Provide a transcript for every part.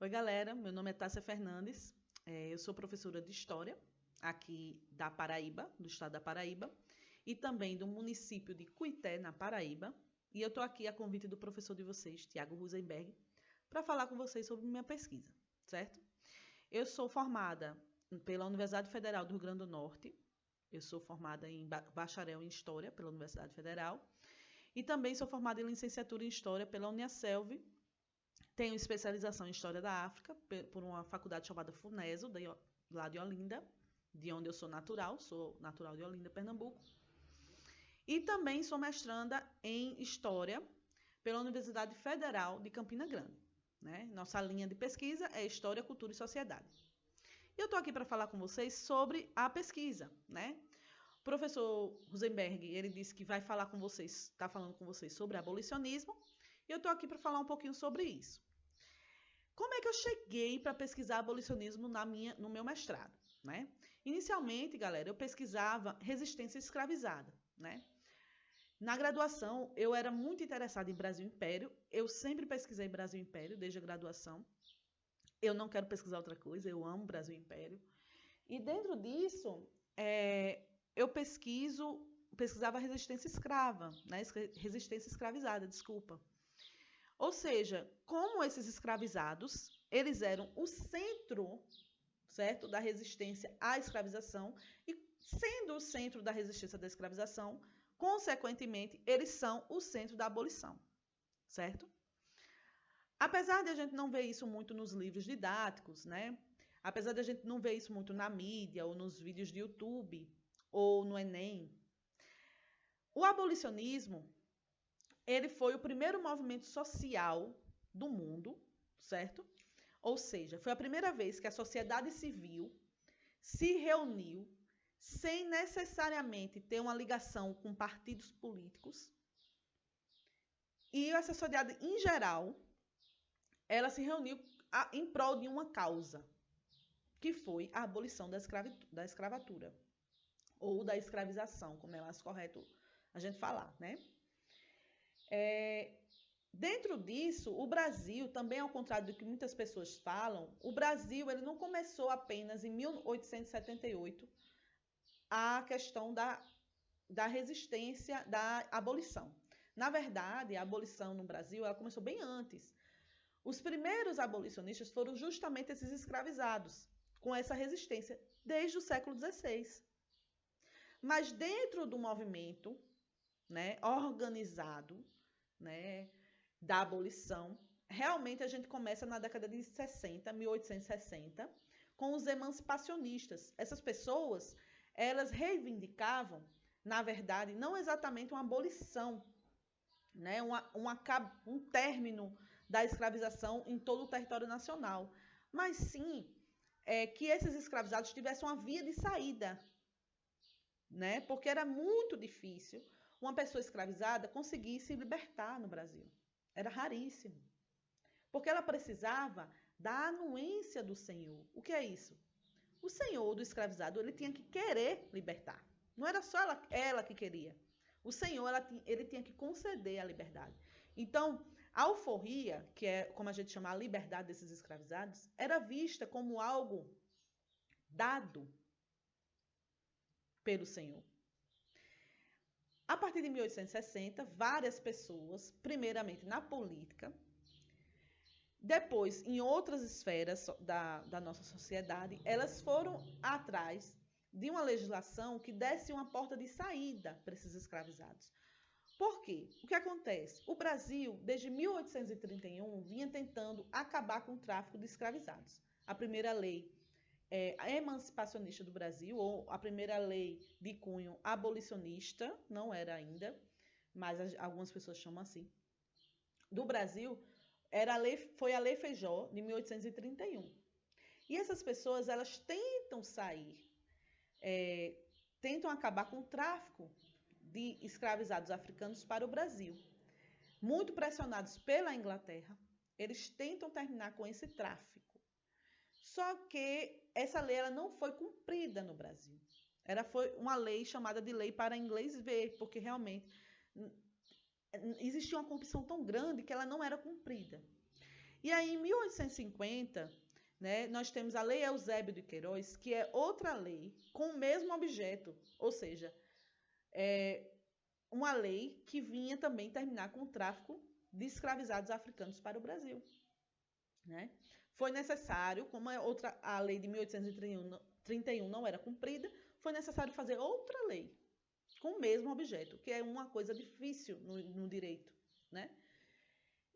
Oi, galera. Meu nome é Tássia Fernandes. Eu sou professora de História aqui da Paraíba, do estado da Paraíba, e também do município de Cuité, na Paraíba. E eu estou aqui a convite do professor de vocês, Tiago Rosenberg, para falar com vocês sobre minha pesquisa, certo? Eu sou formada pela Universidade Federal do Rio Grande do Norte. Eu sou formada em bacharel em História pela Universidade Federal. E também sou formada em licenciatura em História pela Uniaselv. Tenho especialização em História da África por uma faculdade chamada FUNESO, lá de Olinda, de onde eu sou natural de Olinda, Pernambuco. E também sou mestranda em História pela Universidade Federal de Campina Grande, né? Nossa linha de pesquisa é História, Cultura e Sociedade. E eu estou aqui para falar com vocês sobre a pesquisa, né? O professor Rosenberg, ele disse que vai falar com vocês, está falando com vocês sobre abolicionismo, e eu estou aqui para falar um pouquinho sobre isso. Como é que eu cheguei para pesquisar abolicionismo no meu mestrado, né? Inicialmente, galera, eu pesquisava resistência escravizada, né? Na graduação, eu era muito interessada em Brasil Império. Eu sempre pesquisei Brasil Império, desde a graduação. Eu não quero pesquisar outra coisa, eu amo Brasil Império. E dentro disso, eu pesquisava resistência escrava, né? Resistência escravizada, desculpa. Ou seja, como esses escravizados, eles eram o centro, certo, da resistência à escravização, e sendo o centro da resistência da escravização, consequentemente, eles são o centro da abolição, certo? Apesar de a gente não ver isso muito nos livros didáticos, né? Apesar de a gente não ver isso muito na mídia, ou nos vídeos de YouTube, ou no Enem, o abolicionismo, ele foi o primeiro movimento social do mundo, certo? Ou seja, foi a primeira vez que a sociedade civil se reuniu sem necessariamente ter uma ligação com partidos políticos. E essa sociedade, em geral, ela se reuniu em prol de uma causa, que foi a abolição da escravatura, ou da escravização, como é mais correto a gente falar, né? Dentro disso, o Brasil, também ao contrário do que muitas pessoas falam, o Brasil ele não começou apenas em 1878 a questão da resistência, da abolição. Na verdade, a abolição no Brasil ela começou bem antes. Os primeiros abolicionistas foram justamente esses escravizados, com essa resistência, desde o século XVI. Mas dentro do movimento, né, organizado, né, da abolição, realmente a gente começa na década de 60, 1860, com os emancipacionistas. Essas pessoas, elas reivindicavam, na verdade, não exatamente uma abolição, né, um término da escravização em todo o território nacional, mas sim que esses escravizados tivessem uma via de saída, né, porque era muito difícil uma pessoa escravizada conseguir se libertar no Brasil. Era raríssimo. Porque ela precisava da anuência do senhor. O que é isso? O senhor do escravizado, ele tinha que querer libertar. Não era só ela que queria. O senhor, ele tinha que conceder a liberdade. Então, a alforria, que é como a gente chama a liberdade desses escravizados, era vista como algo dado pelo senhor. A partir de 1860, várias pessoas, primeiramente na política, depois em outras esferas da nossa sociedade, elas foram atrás de uma legislação que desse uma porta de saída para esses escravizados. Por quê? O que acontece? O Brasil, desde 1831, vinha tentando acabar com o tráfico de escravizados. A primeira lei emancipacionista do Brasil, ou a primeira lei de cunho abolicionista, não era ainda, mas algumas pessoas chamam assim, do Brasil, foi a Lei Feijó, de 1831. E essas pessoas, elas tentam sair, tentam acabar com o tráfico de escravizados africanos para o Brasil. Muito pressionados pela Inglaterra, eles tentam terminar com esse tráfico. Só que essa lei ela não foi cumprida no Brasil. Ela foi uma lei chamada de lei para inglês ver, porque realmente existia uma corrupção tão grande que ela não era cumprida. E aí, em 1850, né, nós temos a Lei Eusébio de Queiroz, que é outra lei com o mesmo objeto, ou seja, uma lei que vinha também terminar com o tráfico de escravizados africanos para o Brasil. Né? Foi necessário, como a lei de 1831 não era cumprida, foi necessário fazer outra lei com o mesmo objeto, que é uma coisa difícil no direito. Né?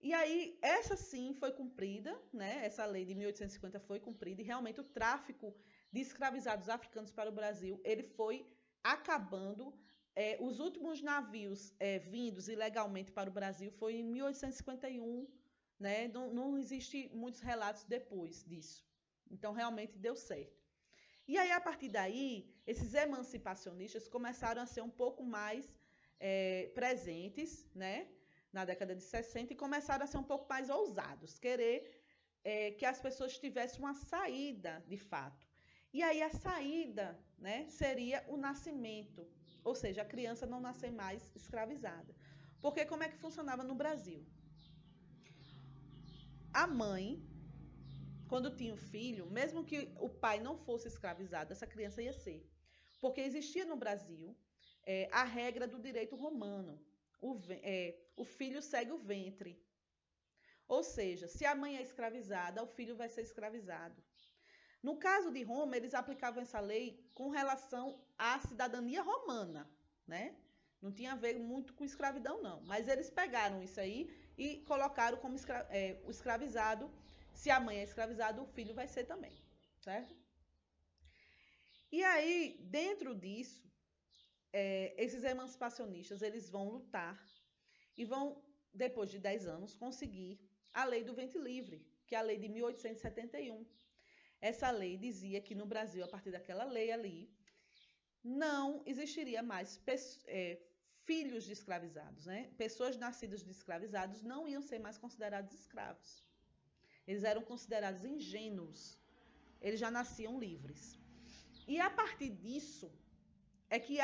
E aí, essa sim foi cumprida, né? Essa lei de 1850 foi cumprida, e realmente o tráfico de escravizados africanos para o Brasil, ele foi acabando. Os últimos navios vindos ilegalmente para o Brasil foi em 1851, né? Não existe muitos relatos depois disso. Então, realmente deu certo. E aí, a partir daí, esses emancipacionistas começaram a ser um pouco mais presentes, né? Na década de 60, e começaram a ser um pouco mais ousados, querer que as pessoas tivessem uma saída, de fato. E aí a saída, né, seria o nascimento, ou seja, a criança não nascer mais escravizada. Porque como é que funcionava no Brasil? A mãe, quando tinha um filho, mesmo que o pai não fosse escravizado, essa criança ia ser. Porque existia no Brasil a regra do direito romano. O filho segue o ventre. Ou seja, se a mãe é escravizada, o filho vai ser escravizado. No caso de Roma, eles aplicavam essa lei com relação à cidadania romana, né? Não tinha a ver muito com escravidão, não. Mas eles pegaram isso aí e colocaram como o escravizado. Se a mãe é escravizada, o filho vai ser também, certo? E aí, dentro disso, esses emancipacionistas, eles vão lutar e vão, depois de 10 anos, conseguir a lei do ventre livre, que é a lei de 1871. Essa lei dizia que no Brasil, a partir daquela lei ali, não existiria mais filhos de escravizados, né? Pessoas nascidas de escravizados não iam ser mais considerados escravos. Eles eram considerados ingênuos. Eles já nasciam livres. E a partir disso é que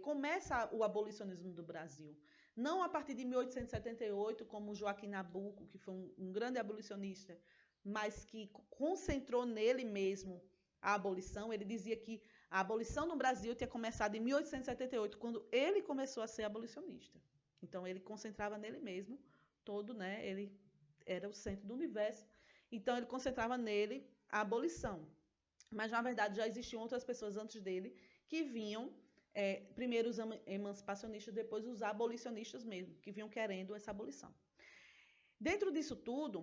começa o abolicionismo do Brasil. Não a partir de 1878, como Joaquim Nabuco, que foi um grande abolicionista, mas que concentrou nele mesmo a abolição. Ele dizia que a abolição no Brasil tinha começado em 1878, quando ele começou a ser abolicionista. Então, ele concentrava nele mesmo todo, né? Ele era o centro do universo. Então, ele concentrava nele a abolição. Mas, na verdade, já existiam outras pessoas antes dele que vinham, primeiro os emancipacionistas, depois os abolicionistas mesmo, que vinham querendo essa abolição. Dentro disso tudo,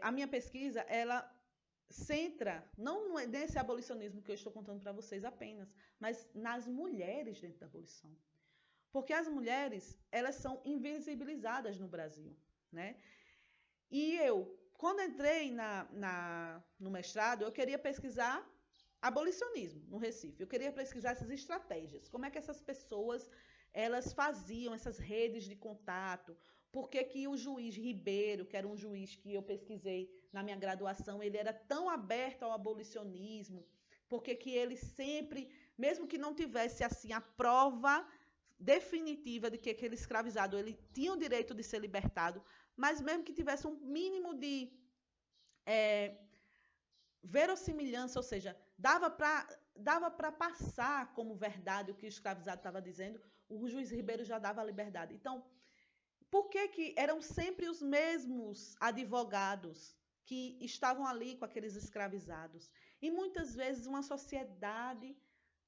a minha pesquisa, ela centra, não nesse abolicionismo que eu estou contando para vocês apenas, mas nas mulheres dentro da abolição. Porque as mulheres, elas são invisibilizadas no Brasil, né? E quando entrei no mestrado, eu queria pesquisar abolicionismo no Recife. Eu queria pesquisar essas estratégias. Como é que essas pessoas, elas faziam essas redes de contato? Por que o juiz Ribeiro, que era um juiz que eu pesquisei na minha graduação, ele era tão aberto ao abolicionismo? Por que ele sempre, mesmo que não tivesse assim a prova definitiva de que aquele escravizado ele tinha o direito de ser libertado, mas mesmo que tivesse um mínimo de verossimilhança, ou seja, dava para passar como verdade o que o escravizado estava dizendo, o juiz Ribeiro já dava a liberdade. Então, por que eram sempre os mesmos advogados que estavam ali com aqueles escravizados? E muitas vezes uma sociedade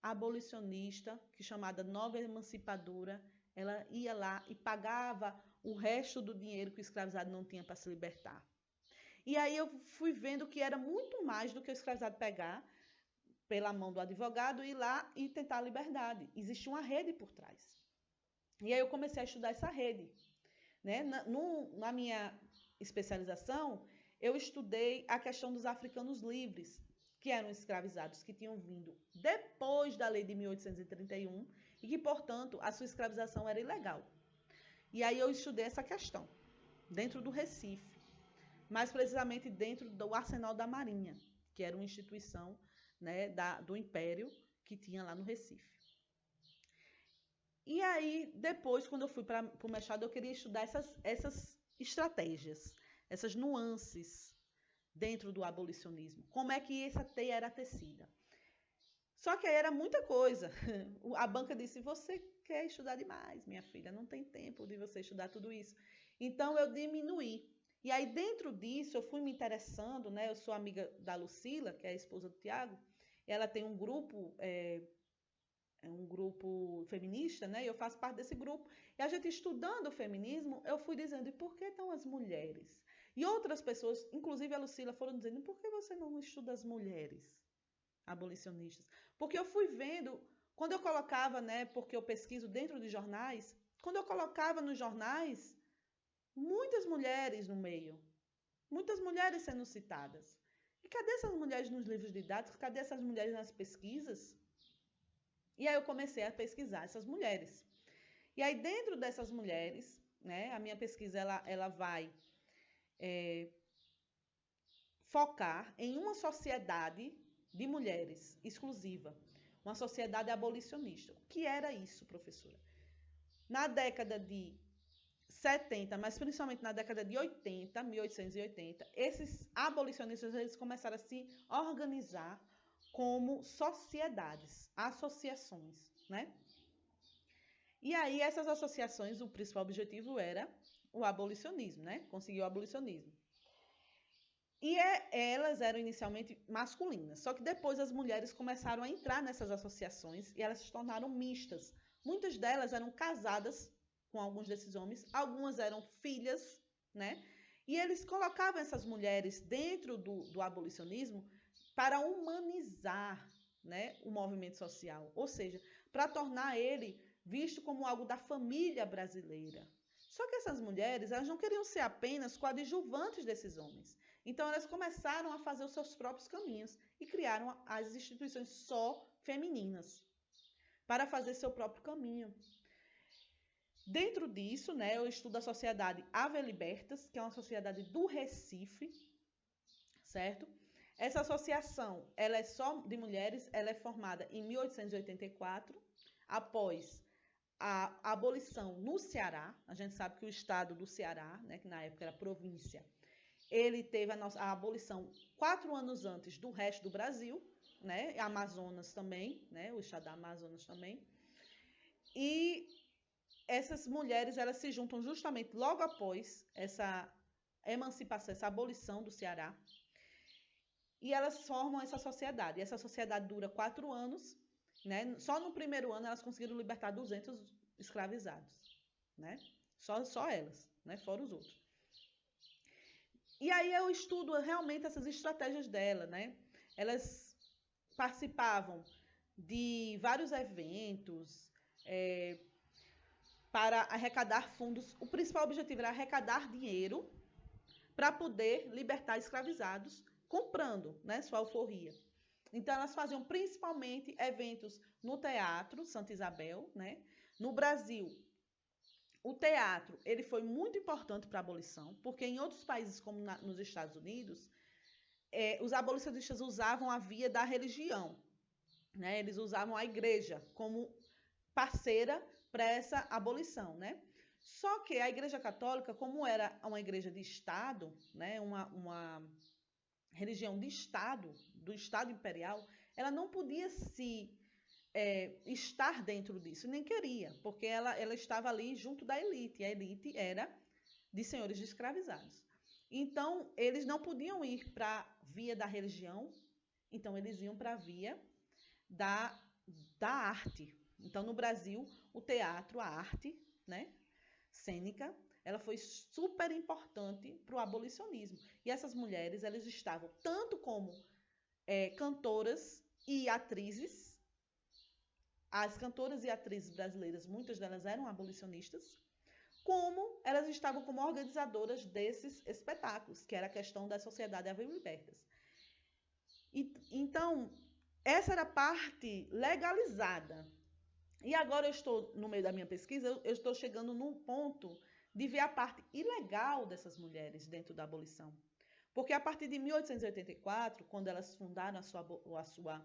abolicionista, que chamada Nova Emancipadora, ela ia lá e pagava o resto do dinheiro que o escravizado não tinha para se libertar. E aí eu fui vendo que era muito mais do que o escravizado pegar pela mão do advogado, ir lá e tentar a liberdade. Existia uma rede por trás. E aí eu comecei a estudar essa rede. Né? Na minha especialização, eu estudei a questão dos africanos livres, que eram escravizados, que tinham vindo depois da lei de 1831 e que, portanto, a sua escravização era ilegal. E aí eu estudei essa questão, dentro do Recife, mais precisamente dentro do Arsenal da Marinha, que era uma instituição, né, do Império que tinha lá no Recife. E aí, depois, quando eu fui para o mestrado, eu queria estudar essas estratégias, essas nuances dentro do abolicionismo. Como é que essa teia era tecida. Só que aí era muita coisa. A banca disse, você quer estudar demais, minha filha, não tem tempo de você estudar tudo isso. Então, eu diminuí. E aí, dentro disso, eu fui me interessando, né? Eu sou amiga da Lucila, que é a esposa do Tiago, ela tem um grupo feminista, né? E eu faço parte desse grupo. E a gente estudando o feminismo, eu fui dizendo, e por que estão as mulheres? E outras pessoas, inclusive a Lucila, foram dizendo, por que você não estuda as mulheres abolicionistas? Porque eu fui vendo, quando eu colocava, né? Porque eu pesquiso dentro de jornais, quando eu colocava nos jornais, muitas mulheres no meio, muitas mulheres sendo citadas. E cadê essas mulheres nos livros didáticos? Cadê essas mulheres nas pesquisas? E aí eu comecei a pesquisar essas mulheres. E aí dentro dessas mulheres, né, a minha pesquisa ela vai focar em uma sociedade de mulheres exclusiva, uma sociedade abolicionista. O que era isso, professora? Na década de 70, mas principalmente na década de 80, 1880, esses abolicionistas eles começaram a se organizar como sociedades, associações, né? E aí essas associações, o principal objetivo era o abolicionismo, né? Conseguir o abolicionismo. E elas eram inicialmente masculinas, só que depois as mulheres começaram a entrar nessas associações e elas se tornaram mistas. Muitas delas eram casadas com alguns desses homens, algumas eram filhas, né? E eles colocavam essas mulheres dentro do abolicionismo para humanizar, né, o movimento social, ou seja, para tornar ele visto como algo da família brasileira. Só que essas mulheres, elas não queriam ser apenas coadjuvantes desses homens. Então, elas começaram a fazer os seus próprios caminhos e criaram as instituições só femininas para fazer seu próprio caminho. Dentro disso, né, eu estudo a sociedade Ave Libertas, que é uma sociedade do Recife, certo? Essa associação, ela é só de mulheres, ela é formada em 1884, após a abolição no Ceará. A gente sabe que o estado do Ceará, né, que na época era província, ele teve a abolição 4 anos antes do resto do Brasil, né? Amazonas também, né? O estado da Amazonas também. E essas mulheres, elas se juntam justamente logo após essa emancipação, essa abolição do Ceará. E elas formam essa sociedade. E essa sociedade dura 4 anos, né? Só no primeiro ano elas conseguiram libertar 200 escravizados, né? Só elas, né? Fora os outros. E aí eu estudo realmente essas estratégias dela, né? Elas participavam de vários eventos para arrecadar fundos. O principal objetivo era arrecadar dinheiro para poder libertar escravizados, comprando, né, sua alforria. Então, elas faziam principalmente eventos no Teatro Santa Isabel, né? No Brasil, o teatro ele foi muito importante para a abolição, porque em outros países, como nos Estados Unidos, os abolicionistas usavam a via da religião, né? Eles usavam a igreja como parceira para essa abolição, né? Só que a Igreja Católica, como era uma igreja de Estado, né? uma religião de Estado, do Estado imperial, ela não podia estar dentro disso, nem queria, porque ela estava ali junto da elite, e a elite era de senhores de escravizados. Então, eles não podiam ir para a via da religião, então eles iam para a via da arte. Então, no Brasil, o teatro, a arte, né, cênica, ela foi super importante para o abolicionismo. E essas mulheres, elas estavam tanto como cantoras e atrizes. As cantoras e atrizes brasileiras, muitas delas eram abolicionistas, como elas estavam como organizadoras desses espetáculos, que era a questão da sociedade Ave Libertas. Então, essa era a parte legalizada. E agora eu estou, no meio da minha pesquisa, eu estou chegando num ponto de ver a parte ilegal dessas mulheres dentro da abolição. Porque a partir de 1884, quando elas fundaram a sua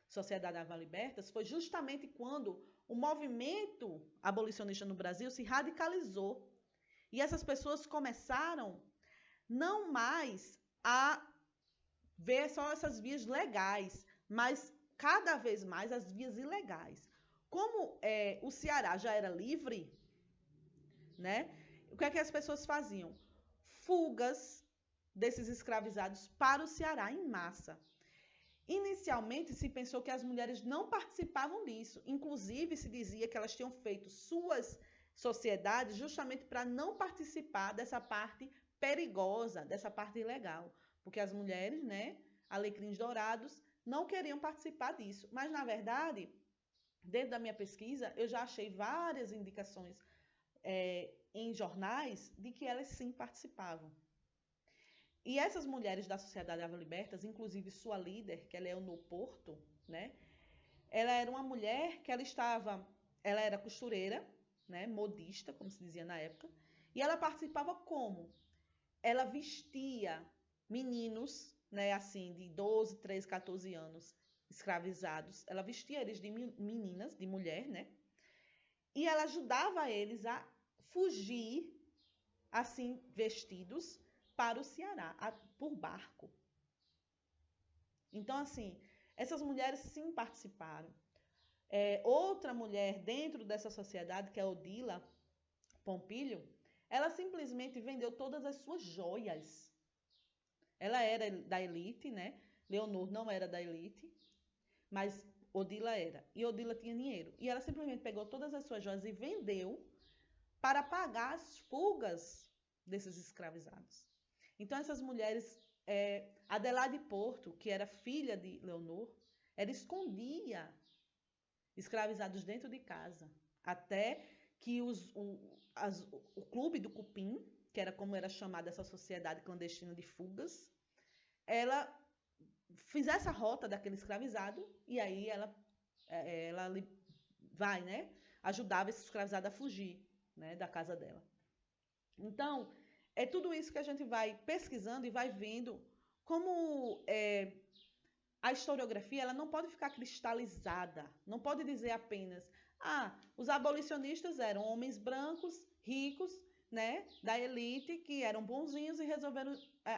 Sociedade Ave Libertas, foi justamente quando o movimento abolicionista no Brasil se radicalizou. E essas pessoas começaram não mais a ver só essas vias legais, mas cada vez mais as vias ilegais. Como o Ceará já era livre, né? O que é que as pessoas faziam? Fugas desses escravizados para o Ceará em massa. Inicialmente se pensou que as mulheres não participavam disso, inclusive se dizia que elas tinham feito suas sociedades justamente para não participar dessa parte perigosa, dessa parte ilegal, porque as mulheres, né, alecrins dourados, não queriam participar disso. Mas na verdade, dentro da minha pesquisa, eu já achei várias indicações em jornais de que elas sim participavam. E essas mulheres da Sociedade Afro-Libertas, inclusive sua líder, que é Leonor Porto, né? Ela era uma mulher que ela era costureira, né? Modista, como se dizia na época, e ela participava como? Ela vestia meninos, né? Assim, de 12, 13, 14 anos, escravizados. Ela vestia eles de meninas, de mulher, né? E ela ajudava eles a fugir, assim, vestidos, para o Ceará, por barco. Então, assim, essas mulheres sim participaram. Outra mulher dentro dessa sociedade, que é Odila Pompilho, ela simplesmente vendeu todas as suas joias. Ela era da elite, né? Leonor não era da elite, mas Odila era. E Odila tinha dinheiro. E ela simplesmente pegou todas as suas joias e vendeu para pagar as fugas desses escravizados. Então, essas mulheres, Adelaide Porto, que era filha de Leonor, ela escondia escravizados dentro de casa, até que o Clube do Cupim, que era como era chamada essa sociedade clandestina de fugas, ela fizesse a rota daquele escravizado e aí ela vai, né, ajudava esse escravizado a fugir, né, da casa dela. Então, é tudo isso que a gente vai pesquisando e vai vendo como a historiografia ela não pode ficar cristalizada, não pode dizer apenas os abolicionistas eram homens brancos, ricos, né, da elite, que eram bonzinhos e resolveram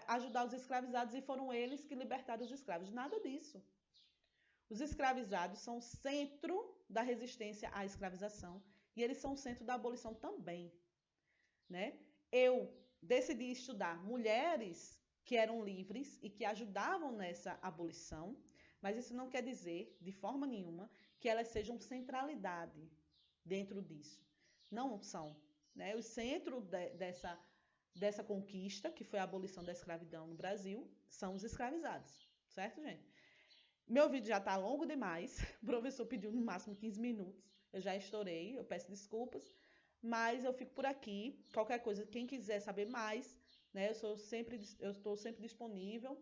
ajudar os escravizados e foram eles que libertaram os escravos. Nada disso. Os escravizados são o centro da resistência à escravização e eles são o centro da abolição também, né? Eu decidi estudar mulheres que eram livres e que ajudavam nessa abolição, mas isso não quer dizer, de forma nenhuma, que elas sejam centralidade dentro disso. Não são. Né? O centro dessa conquista, que foi a abolição da escravidão no Brasil, são os escravizados. Certo, gente? Meu vídeo já está longo demais. O professor pediu no máximo 15 minutos. Eu já estourei, eu peço desculpas. Mas eu fico por aqui. Qualquer coisa, quem quiser saber mais, né? Eu estou sempre disponível.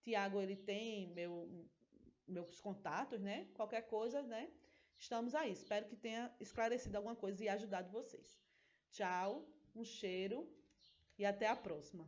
Tiago, ele tem meus contatos, né? Qualquer coisa, né? Estamos aí. Espero que tenha esclarecido alguma coisa e ajudado vocês. Tchau, um cheiro e até a próxima.